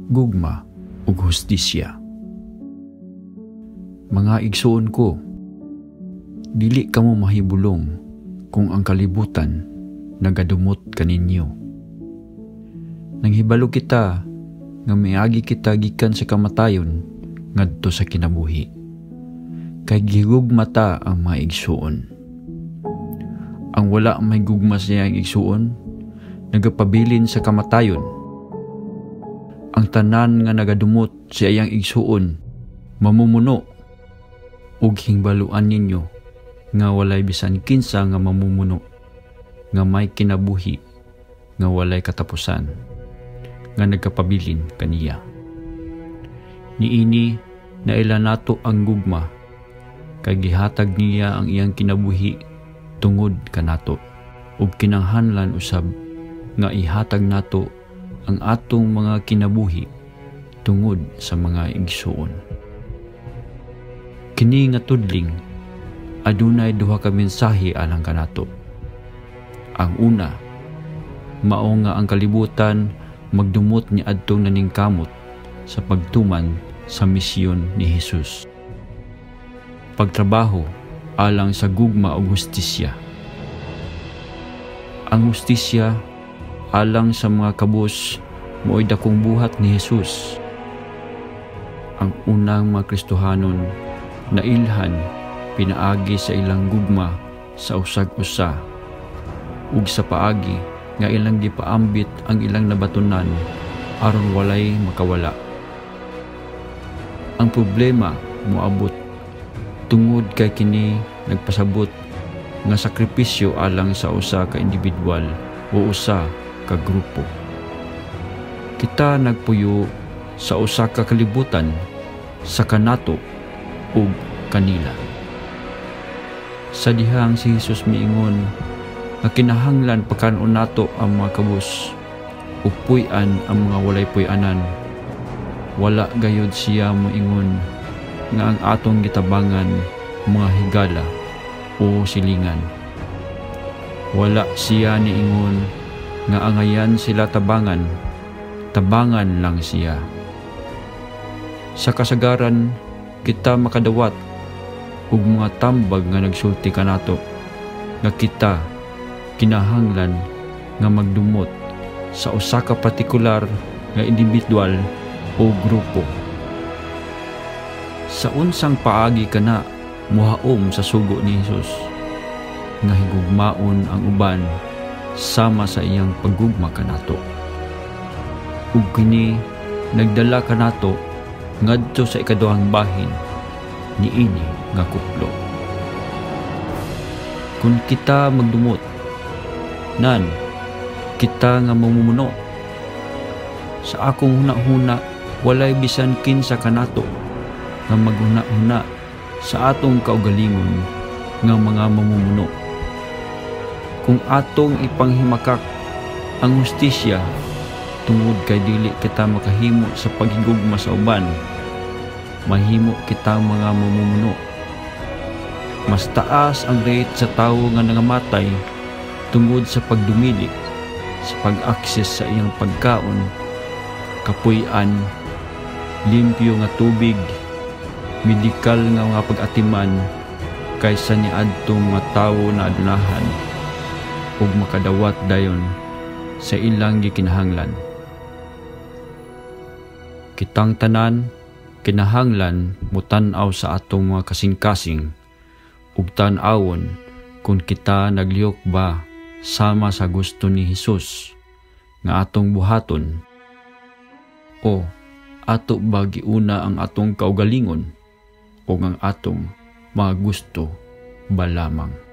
gugma ug hustisya. Mga igsuon ko, dili kamo mahibulong kung ang kalibutan nagadumot kaninyo. Nanghibalo kita nga miagi kita gikan sa kamatayon ngadto sa kinabuhi. Kay gigugma ta ang mga igsuon. Ang wala may gugma sa iyang igsuon, nagapabilin sa kamatayon. Ang tanan nga nagadumot sa iyang igsuon, mamumuno. Ug hingbaluan ninyo nga walay bisan kinsa nga mamumuno, nga may kinabuhi, nga walay katapusan, nga nagkapabilin kaniya. Niini naila nato ang gugma, kay gihatag niya ang iyang kinabuhi tungod kanato, ug kinahanglan usab nga ihatag nato ang atong mga kinabuhi tungod sa mga igsuon. Kini nga tudling, adunay duha ka mensahe alang kanato. Ang una, mao nga ang kalibutan magdumot ni adtong naningkamot sa pagtuman sa misyon ni Jesus. Pagtrabaho alang sa gugma ug hustisya. Ang hustisya alang sa mga kabus mo'y dakong buhat ni Jesus. Ang unang mga Kristohanon nailhan pinaagi sa ilang gugma sa usag-usa ug sa paagi nga ilang gipaambit ang ilang nabatunan aron walay makawala. Ang problema moabot tungod kay kini nagpasabot nga sakripisyo alang sa usa ka individual o usa ka grupo. Kita nagpuyo sa usa ka kalibutan sa kanato ug kanila. Sa dihang si Jesus miingon nga kinahanglan pagkanon nato ang mga kabus ug puy-an ang mga walay puy-anan. Wala gayud siya moingon nga ang atong gitabangan mga higala o silingan. Wala siya niingon nga angayan sila tabangan lang siya. Sa kasagaran kita makadawat ug mga tambag nga nagsulti kanato nga kita kinahanglan nga magdumot sa usa ka partikular nga individual o grupo. Sa unsang paagi kana muhaom sa sugo ni Jesus nga higugmaon ang uban sama sa iyang paggugma kanato. Ug kini nagdala kanato ngadto sa ikaduhang bahin niini nga kuplo. Kung kita magdumot, nan kita nga mamumuno. Sa akong huna-huna, walay bisan kinsa kanato nga maghuna-huna sa atong kaugalingon nga mga mamumuno. Kung atong ipanghimakak ang hustisya tungod kay dili kita makahimo sa paghigugma sa uban, mahimo kitang mga mamumuno. Mas taas ang rate sa tawo nga nangamatay tungod sa pagdumili, sa pag-access sa iyang pagkaon, kapuy-an, limpyo nga tubig, medikal nga mga pag-atiman kaysa ni adtong mga tawo na adunahan ug makadawat dayon sa ilang gikinahanglan. Kitang tanan kinahanglan mutan-aw sa atong mga kasing-kasing ug tan-awon kung kita naglihok ba sama sa gusto ni Jesus nga atong buhaton o ato ba giuna ang atong kaugalingon o ang atong mga gusto ba lamang.